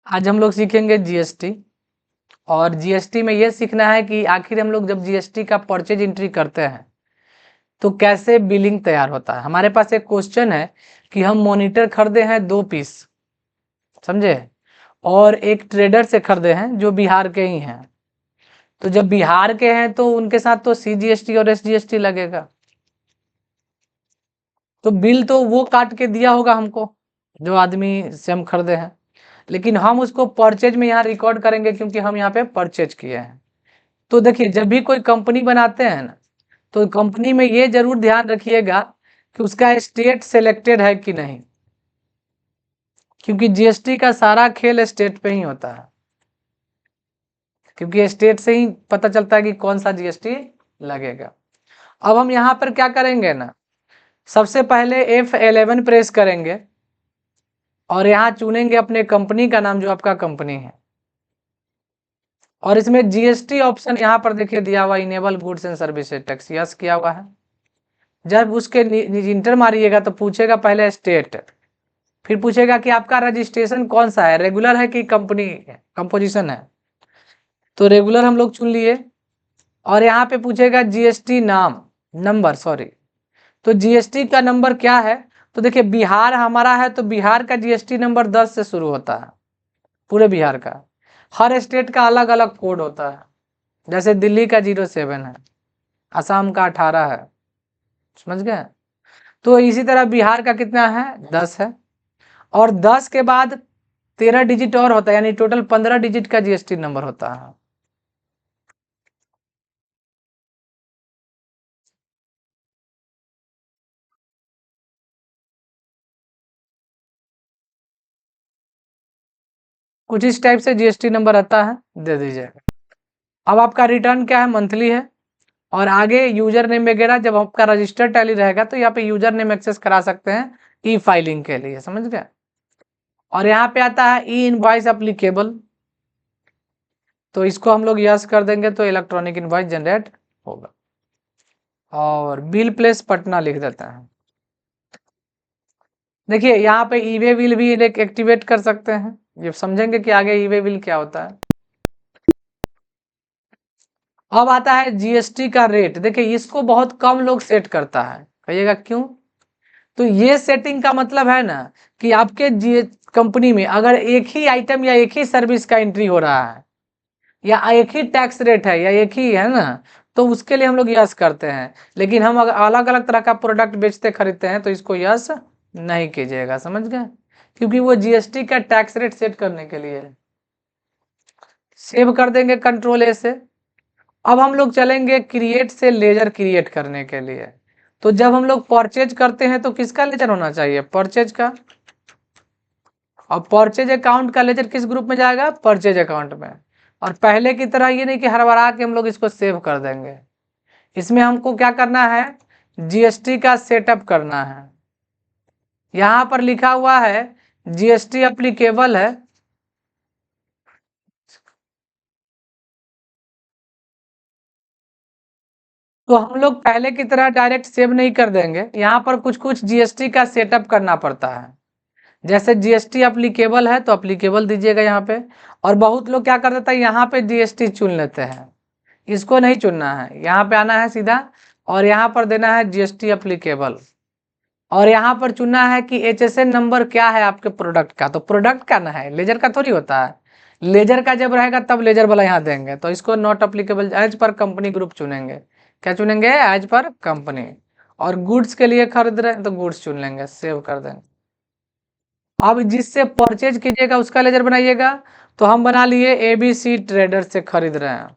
आज हम लोग सीखेंगे जीएसटी। और जीएसटी में ये सीखना है कि आखिर हम लोग जब जीएसटी का परचेज एंट्री करते हैं तो कैसे बिलिंग तैयार होता है। हमारे पास एक क्वेश्चन है कि हम मॉनिटर खरीदे हैं 2 पीस, समझे, और एक ट्रेडर से खरीदे हैं जो बिहार के ही हैं। तो जब बिहार के हैं तो उनके साथ तो सीजीएसटी और एसजीएसटी लगेगा। तो बिल तो वो काट के दिया होगा हमको जो आदमी से हम खरीदे हैं, लेकिन हम उसको परचेज में यहाँ रिकॉर्ड करेंगे क्योंकि हम यहाँ पे परचेज किए हैं। तो देखिए, जब भी कोई कंपनी बनाते हैं ना, तो कंपनी में ये जरूर ध्यान रखिएगा कि उसका स्टेट सेलेक्टेड है कि नहीं, क्योंकि जीएसटी का सारा खेल स्टेट पे ही होता है, क्योंकि स्टेट से ही पता चलता है कि कौन सा जीएसटी लगेगा। अब हम यहाँ पर क्या करेंगे ना, सबसे पहले F11 प्रेस करेंगे और यहाँ चुनेंगे अपने कंपनी का नाम जो आपका कंपनी है, और इसमें जीएसटी ऑप्शन यहाँ पर देखिए दिया हुआ, enable goods and services tax, yes किया हुआ है। जब उसके इंटर मारिएगा तो पूछेगा पहले स्टेट, फिर पूछेगा कि आपका रजिस्ट्रेशन कौन सा है, रेगुलर है कि कंपनी कंपोजिशन है। तो रेगुलर हम लोग चुन लिए, और यहाँ पे पूछेगा जीएसटी नाम नंबर, सॉरी, तो जीएसटी का नंबर क्या है। तो देखिए, बिहार हमारा है तो बिहार का जीएसटी नंबर 10 से शुरू होता है, पूरे बिहार का। हर स्टेट का अलग अलग कोड होता है, जैसे दिल्ली का 07 है, असम का 18 है, समझ गए। तो इसी तरह बिहार का कितना है, 10 है, और 10 के बाद 13 डिजिट और होता है, यानी टोटल 15 डिजिट का जीएसटी नंबर होता है। कुछ इस टाइप से जीएसटी नंबर आता है, दे दीजिएगा। अब आपका रिटर्न क्या है, मंथली है, और आगे यूजर नेम वगैरह जब आपका रजिस्टर टैली रहेगा तो यहाँ पे यूजर नेम एक्सेस करा सकते हैं ई फाइलिंग के लिए, समझ गए। और यहाँ पे आता है ई इनवॉइस अप्लीकेबल, तो इसको हम लोग यस कर देंगे तो इलेक्ट्रॉनिक इनवॉइस जनरेट होगा। और बिल प्लेस पटना लिख देते हैं। देखिए, यहाँ पे ई वे बिल भी एक्टिवेट कर सकते हैं, ये समझेंगे कि आगे ई वे बिल क्या होता है। अब आता है जीएसटी का रेट। देखिए, इसको बहुत कम लोग सेट करता है, कहिएगा क्यों। तो ये सेटिंग का मतलब है ना कि आपके कंपनी में अगर एक ही आइटम या एक ही सर्विस का एंट्री हो रहा है, या एक ही टैक्स रेट है, या एक ही है ना, तो उसके लिए हम लोग यस करते हैं। लेकिन हम अगर अलग अलग तरह का प्रोडक्ट बेचते खरीदते हैं तो इसको यस नहीं कीजिएगा, समझ गए, क्योंकि वो जीएसटी का टैक्स रेट सेट करने के लिए है। सेव कर देंगे कंट्रोल ए से। अब हम लोग चलेंगे क्रिएट से लेजर क्रिएट करने के लिए। तो जब हम लोग परचेज करते हैं तो किसका लेजर होना चाहिए, परचेज का। और परचेज अकाउंट का लेजर किस ग्रुप में जाएगा, परचेज अकाउंट में। और पहले की तरह ये नहीं कि हड़बड़ा के हम लोग इसको सेव कर देंगे, इसमें हमको क्या करना है, जीएसटी का सेटअप करना है। यहाँ पर लिखा हुआ है जीएसटी एप्लीकेबल है, तो हम लोग पहले की तरह डायरेक्ट सेव नहीं कर देंगे। यहाँ पर कुछ कुछ जीएसटी का सेटअप करना पड़ता है, जैसे जीएसटी एप्लीकेबल है तो एप्लीकेबल दीजिएगा यहाँ पे। और बहुत लोग क्या कर देता है, यहाँ पे जीएसटी चुन लेते हैं, इसको नहीं चुनना है, यहाँ पे आना है सीधा और यहाँ पर देना है जीएसटी एप्लीकेबल। और यहाँ पर चुनना है कि एचएसएन नंबर क्या है आपके प्रोडक्ट का, तो प्रोडक्ट का ना है, लेजर का थोड़ी होता है। लेजर का जब रहेगा तब लेजर वाला यहाँ देंगे, तो इसको not applicable, as per company group चुनेंगे। क्या चुनेंगे, एज पर कंपनी। और गुड्स के लिए खरीद रहे हैं तो गुड्स चुन लेंगे, सेव कर देंगे। अब जिससे परचेज कीजिएगा उसका लेजर बनाइएगा। तो हम बना लिए एबीसी ट्रेडर से खरीद रहे हैं,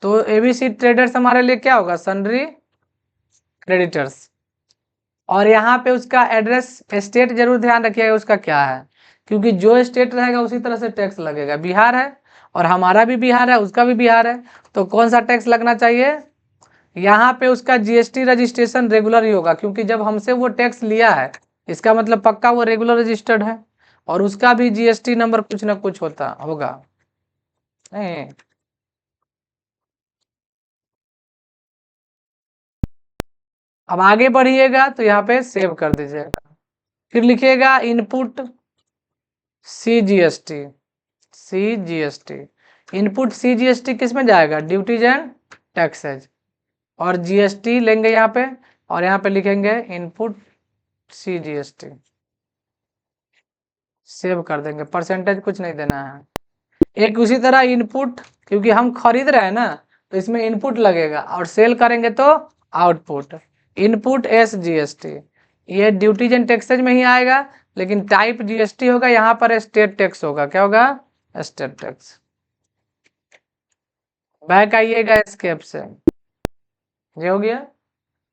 तो एबीसी ट्रेडर्स हमारे लिए क्या होगा, सन्ड्री क्रेडिटर्स। और यहाँ पे उसका एड्रेस स्टेट जरूर ध्यान रखिएगा उसका क्या है, क्योंकि जो स्टेट रहेगा उसी तरह से टैक्स लगेगा। बिहार है और हमारा भी बिहार है, उसका भी बिहार है, तो कौन सा टैक्स लगना चाहिए। यहाँ पे उसका जीएसटी रजिस्ट्रेशन रेगुलर ही होगा, क्योंकि जब हमसे वो टैक्स लिया है इसका मतलब पक्का वो रेगुलर रजिस्टर्ड है, और उसका भी जीएसटी नंबर कुछ ना कुछ होता होगा। नहीं, अब आगे बढ़िएगा तो यहाँ पे सेव कर दीजिएगा, फिर लिखिएगा input CGST, CGST input CGST किस में जाएगा? Duties and taxes. और GST लेंगे यहाँ पे और यहाँ पे लिखेंगे इनपुट CGST, सेव कर देंगे, परसेंटेज कुछ नहीं देना है। एक उसी तरह इनपुट, क्योंकि हम खरीद रहे हैं ना तो इसमें इनपुट लगेगा और सेल करेंगे तो आउटपुट। इनपुट SGST, ये ड्यूटीज एंड टैक्सेज में ही आएगा, लेकिन टाइप GST होगा, यहाँ पर स्टेट टैक्स होगा। क्या होगा? State tax. बैक आइएगा एस्केप से, ये हो गया।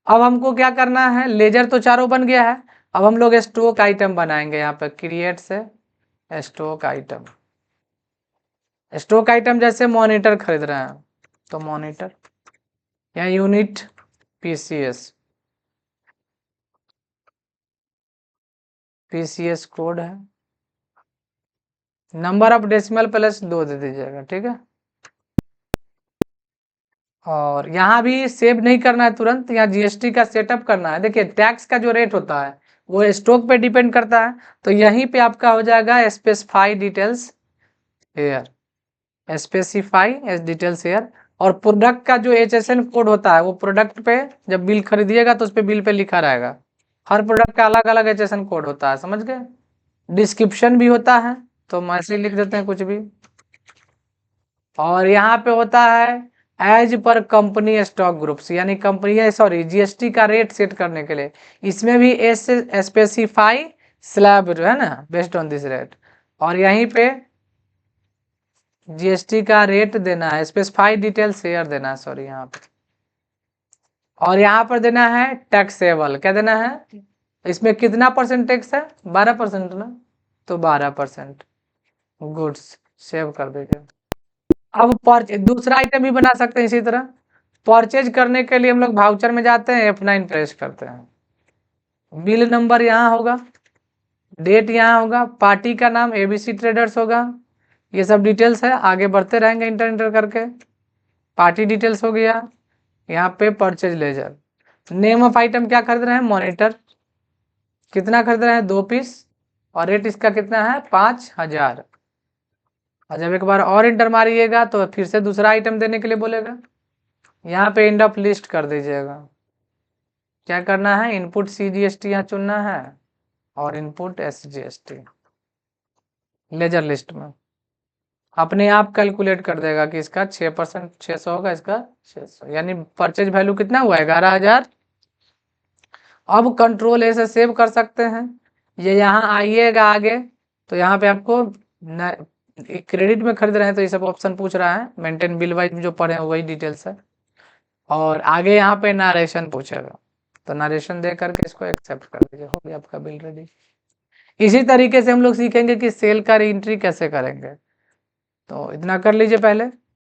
अब हमको क्या करना है? लेजर तो चारों बन गया है, अब हम लोग स्टॉक आइटम बनाएंगे। यहाँ पे क्रिएट से स्टॉक आइटम, स्टॉक आइटम जैसे मॉनिटर खरीद रहे हैं तो मॉनिटर, या यूनिट पीसीएस कोड है, नंबर ऑफ डेसिमल प्लस 2 दे दीजिएगा, ठीक है। और यहाँ भी सेव नहीं करना है तुरंत, यहाँ GST का सेटअप करना है। देखिए टैक्स का जो रेट होता है वो स्टॉक पे डिपेंड करता है, तो यहीं पे आपका हो जाएगा specify details here, specify as details here. और प्रोडक्ट का जो HSN कोड होता है वो प्रोडक्ट पे जब बिल खरीदिएगा तो उस पर बिल पे लिखा रहेगा। हर प्रोडक्ट का अलग अलग HSN कोड होता है, समझ गए। डिस्क्रिप्शन भी होता है, तो हम ऐसे ही लिख देते हैं कुछ भी। और यहाँ पे होता है as per company stock groups, यानी कंपनी सॉरी GST का रेट सेट करने के लिए इसमें भी स्पेसिफाई स्लैब जो है ना बेस्ड ऑन दिस रेट, और यहीं पे GST का रेट देना है, स्पेसिफाई डिटेल शेयर देना है, सॉरी यहाँ पे। और यहाँ पर देना है टैक्सेबल, क्या देना है? इसमें कितना परसेंट टैक्स है? 12% ना, तो 12%। गुड्स, सेव कर दीजिए। अब दूसरा आइटम भी बना सकते हैं इसी तरह। परचेज करने के लिए हम लोग वाउचर में जाते हैं, F9 प्रेस करते हैं, बिल नंबर यहाँ होगा, डेट यहाँ होगा, पार्टी का नाम ABC ट्रेडर्स होगा, ये सब डिटेल्स है। आगे बढ़ते रहेंगे इंटर करके। पार्टी डिटेल्स हो गया, यहाँ पे purchase laser, name of item क्या खरीद रहे हैं? मॉनिटर, कितना खरीद रहे हैं? 2 पीस, और रेट इसका कितना है? 5000। और जब एक बार और इंटर मारिएगा तो फिर से दूसरा आइटम देने के लिए बोलेगा, यहाँ पे एंड ऑफ लिस्ट कर दीजिएगा। क्या करना है? इनपुट CGST यहाँ चुनना है और इनपुट SGST लेजर लिस्ट में अपने आप कैलकुलेट कर देगा कि इसका 6% 600 होगा, इसका 600, यानी परचेज वैल्यू कितना हुआ? 11000। अब कंट्रोल A से सेव कर सकते हैं। ये यहाँ आइएगा आगे तो यहाँ पे आपको क्रेडिट में खरीद रहे हैं तो ये सब ऑप्शन पूछ रहा है, मेंटेन बिल वाइज जो पढ़े हैं वही डिटेल्स है। और आगे यहाँ पे नारेशन पूछेगा, तो नारेशन दे करके इसको एक्सेप्ट कर दीजिए, हो गया आपका बिल रेडी। इसी तरीके से हम लोग सीखेंगे कि सेल का री एंट्री कैसे करेंगे, तो इतना कर लीजिए पहले।